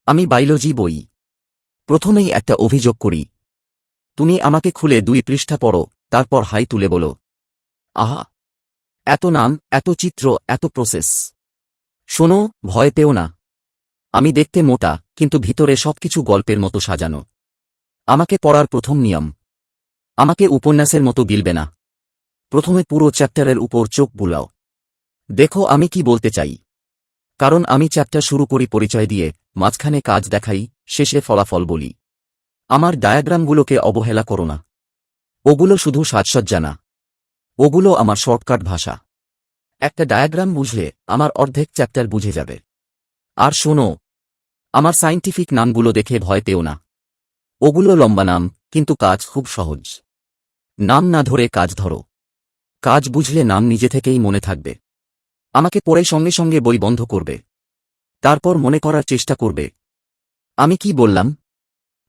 আমি বায়োলজি বই। প্রথমেই একটা অভিযোগ করি। তুমি আমাকে খুলে 2 পৃষ্ঠা পড়ো, তারপর হাই তুলে বলো, আহা, এত নাম, এত চিত্র, এত প্রসেস। শোনো, ভয় পেও না। আমি দেখতে মোটা, কিন্তু ভিতরে সবকিছু গল্পের মতো সাজানো। আমাকে পড়ার প্রথম নিয়ম, আমাকে উপন্যাসের মতো গিলবে না। প্রথমে পুরো চ্যাপ্টারের উপর চোখ বুলাও। দেখো আমি কি বলতে চাই। কারণ আমি চ্যাপ্টার শুরু করি পরিচয় দিয়ে, মাঝখানে কাজ দেখাই, শেষে ফলাফল বলি। আমার ডায়াগ্রামগুলোকে অবহেলা করো না। ওগুলো শুধু সাজসজ্জা না, ওগুলো আমার শর্টকাট ভাষা। একটা ডায়াগ্রাম বুঝলে আমার অর্ধেক চ্যাপ্টার বুঝে যাবে। আর শোনো, আমার সায়েন্টিফিক নামগুলো দেখে ভয় পেও না। ওগুলো লম্বা নাম, কিন্তু কাজ খুব সহজ। নাম না ধরে কাজ ধরো। কাজ বুঝলে নাম নিজে থেকেই মনে থাকবে। আমাকে পড়ে সঙ্গে সঙ্গে বই বন্ধ করবে। তারপর মনে করার চেষ্টা করবে আমি কি বললাম।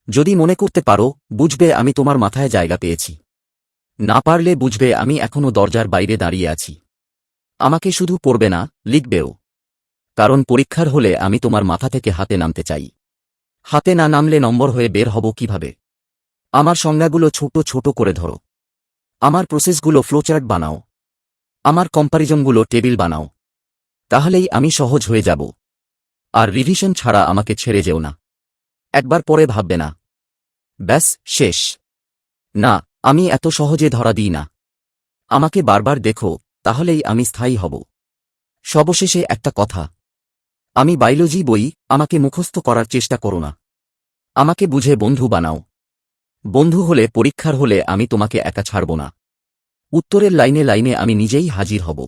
যদি মনে করতে পারো, বুঝবে আমি তোমার মাথায় জায়গা পেয়েছি। না পারলে বুঝবে আমি এখনো দরজার বাইরে দাঁড়িয়ে আছি। আমাকে শুধু পড়বে না, লিখবেও। কারণ পরীক্ষার হলে আমি তোমার মাথা থেকে হাতে নামতে চাই। হাতে না নামলে নম্বর হয়ে বের হব কিভাবে? আমার সংজ্ঞাগুলো ছোট ছোট করে ধরো। আমার প্রসেসগুলো ফ্লোচার্ট বানাও। আমার কম্পারিজনগুলো টেবিল বানাও। তাহলেই আমি সহজ হয়ে যাব। আর রিভিশন ছাড়া আমাকে ছেড়ে যেও না। একবার পরে ভাববে না, ব্যাস শেষ। না, আমি এত সহজে ধরা দিই না। আমাকে বারবার দেখো, তাহলেই আমি স্থায়ী হব। সবশেষে একটা কথা, আমি বায়োলজি বই, আমাকে মুখস্থ করার চেষ্টা করো না। আমাকে বুঝে বন্ধু বানাও। বন্ধু হলে পরীক্ষার হলে আমি তোমাকে একা ছাড়ব না। উত্তরের লাইনে লাইনে আমি নিজেই হাজির হব।